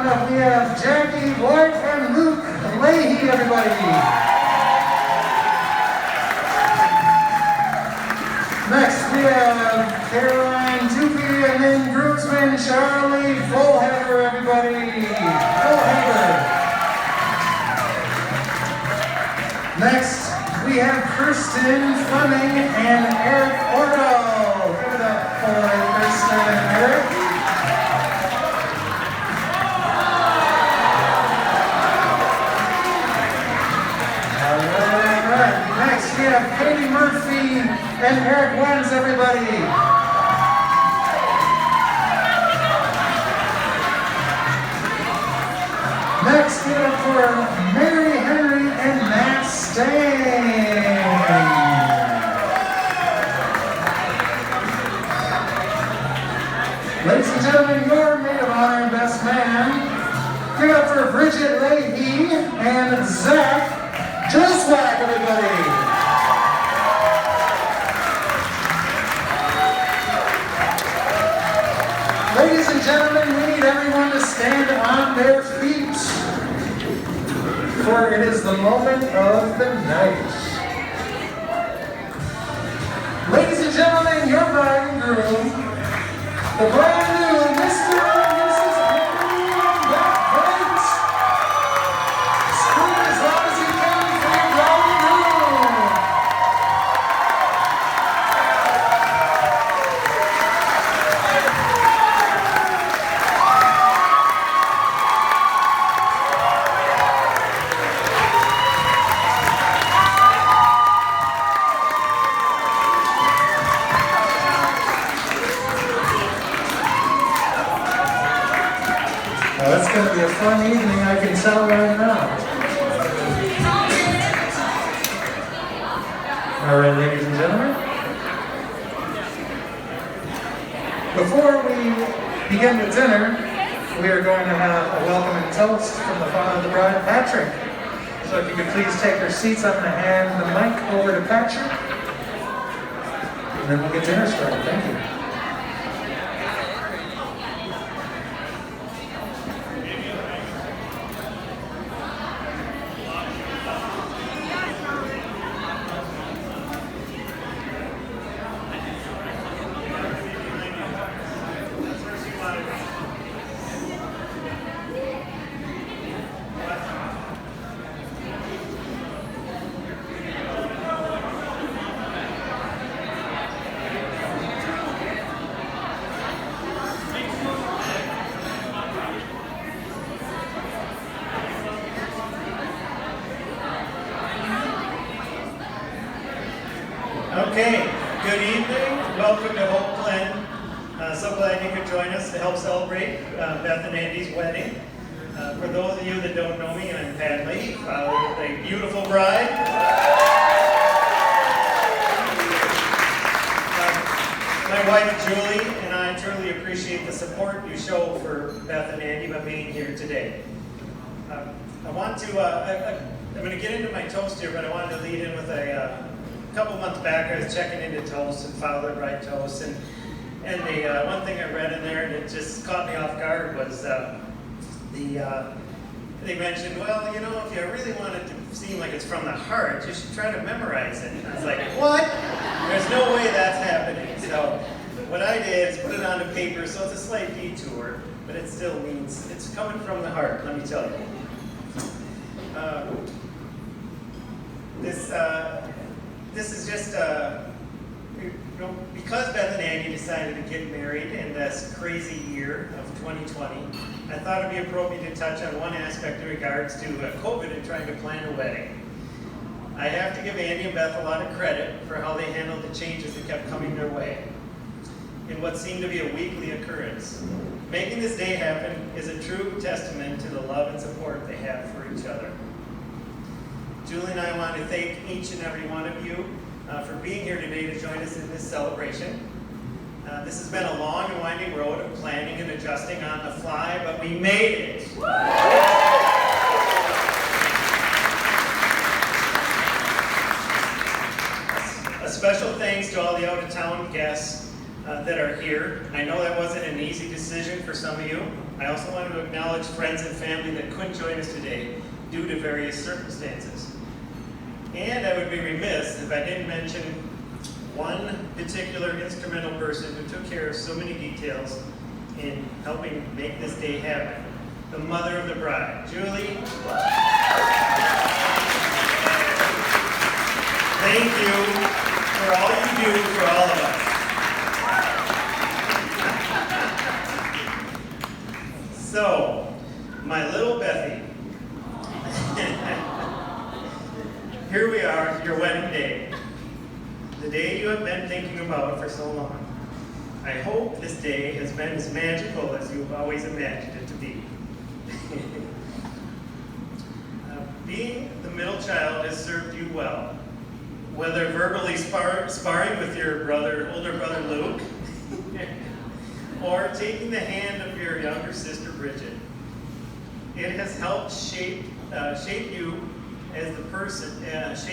We have Jackie White and Luke Leahy, everybody. Next, we have Caroline Tupi and then groomsman Charlie Fullhaber, everybody. Fullhaber. Next, we have Kirsten Fleming and Eric Ordahl. Give it up for Kirsten and Eric. Next, we have Katie Murphy and Eric Wens, everybody. Next, we have for Mary Henry and Matt Stain. Ladies and gentlemen, your maid of honor and best man. Give it up for Bridget Leahy and Zach Joswack, everybody. Ladies and gentlemen, we need everyone to stand on their feet, for it is the moment of the night. Ladies and gentlemen, your bride and groom, the brand new Mr. and Mrs. Henry Beckford. Scream as loud as you can for your bride and groom. Well, that's going to be a fun evening, I can tell right now. All right, ladies and gentlemen. Before we begin the dinner, we are going to have a welcome and toast from the father of the bride, Patrick. So if you could please take your seats, I'm going to hand the mic over to Patrick. And then we'll get dinner started. Thank you. Okay, good evening. Welcome to Hope Glen. So glad you could join us to help celebrate Beth and Andy's wedding. For those of you that don't know me, I'm Pat Leahy, father of a beautiful bride. My wife Julie and I truly appreciate the support you show for Beth and Andy by being here today. I'm going to get into my toast here, but I wanted to lead in with a couple months back, I was checking into toast and father bride toast, and the one thing I read in there that just caught me off guard was they mentioned, well, you know, if you really want it to seem like it's from the heart, you should try to memorize it. And I was like, what? There's no way that's happening. So what I did is put it onto paper, so it's a slight detour, but it still means it's coming from the heart, let me tell you. This is just, because Beth and Andy decided to get married in this crazy year of 2020, I thought it'd be appropriate to touch on one aspect in regards to COVID and trying to plan a wedding. I have to give Andy and Beth a lot of credit for how they handled the changes that kept coming their way in what seemed to be a weekly occurrence. Making this day happen is a true testament to the love and support they have for each other. Julie and I want to thank each and every one of you for being here today to join us in this celebration. This has been a long and winding road of planning and adjusting on the fly, but we made it. A special thanks to all the out-of-town guests that are here. I know that wasn't an easy decision for some of you. I also want to acknowledge friends and family that couldn't join us today due to various circumstances. And I would be remiss if I didn't mention one particular instrumental person who took care of so many details in helping make this day happen. The mother of the bride, Julie. Thank you for all you do for all of us. So, my little Bethy, here we are, your wedding day. The day you have been thinking about for so long. I hope this day has been as magical as you've always imagined it to be. Being the middle child has served you well. Whether verbally sparring with your older brother Luke, or taking the hand of your younger sister Bridget. It has helped shape you as the person, it has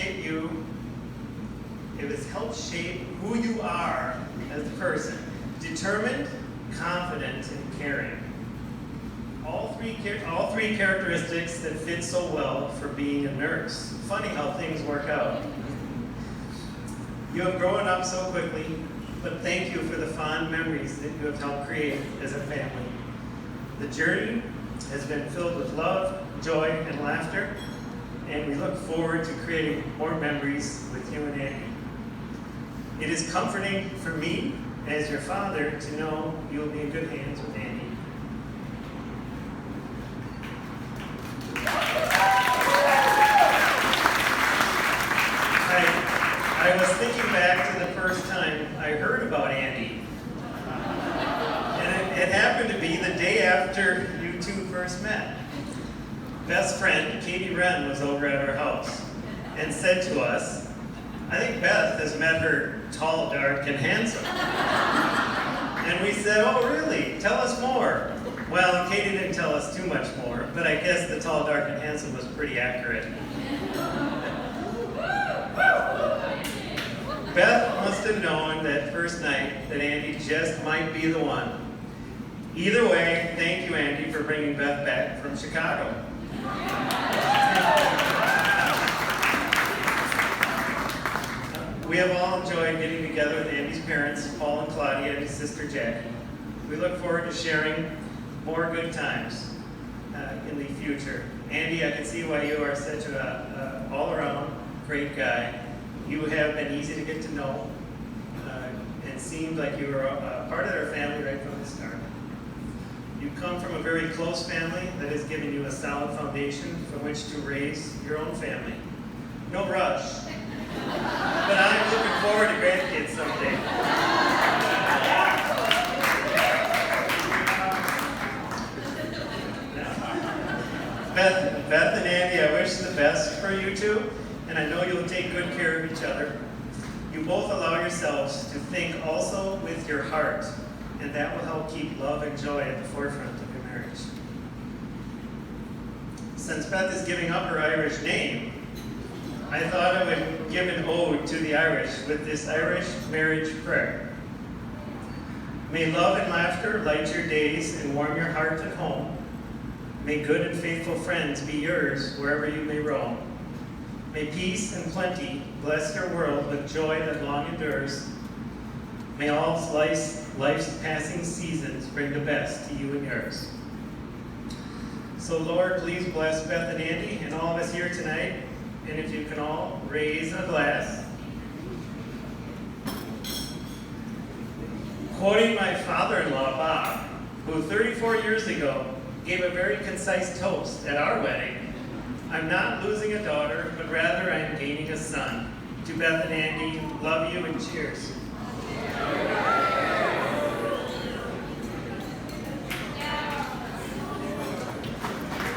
helped shape who you are as the person. Determined, confident, and caring. All three characteristics that fit so well for being a nurse. Funny how things work out. You have grown up so quickly, but thank you for the fond memories that you have helped create as a family. The journey has been filled with love, joy, and laughter, and we look forward to creating more memories with you and Andy. It is comforting for me, as your father, to know you will be in good hands with Andy. I was thinking back to the first time I heard about Andy. And it happened to be the day after you two first met. Beth's friend, Katie Wren, was over at our house and said to us, I think Beth has met her tall, dark, and handsome. And we said, oh really? Tell us more. Well, Katie didn't tell us too much more, but I guess the tall, dark, and handsome was pretty accurate. Beth must have known that first night that Andy just might be the one. Either way, thank you, Andy, for bringing Beth back from Chicago. We have all enjoyed getting together with Andy's parents, Paul and Claudia, and his sister Jackie. We look forward to sharing more good times in the future. Andy, I can see why you are such a all-around great guy. You have been easy to get to know, and seemed like you were a part of our family right from the start. You come from a very close family that has given you a solid foundation from which to raise your own family. No rush, but I'm looking forward to grandkids someday. Beth and Andy, I wish the best for you two. And I know you'll take good care of each other. You both allow yourselves to think also with your heart, and that will help keep love and joy at the forefront of your marriage. Since Beth is giving up her Irish name, I thought I would give an ode to the Irish with this Irish marriage prayer. May love and laughter light your days and warm your heart at home. May good and faithful friends be yours wherever you may roam. May peace and plenty bless your world with joy that long endures. May all life's passing seasons bring the best to you and yours. So Lord, please bless Beth and Andy and all of us here tonight. And if you can all raise a glass. Quoting my father-in-law, Bob, who 34 years ago gave a very concise toast at our wedding. I'm not losing a daughter, but rather I am gaining a son. To Beth and Andy, love you and cheers.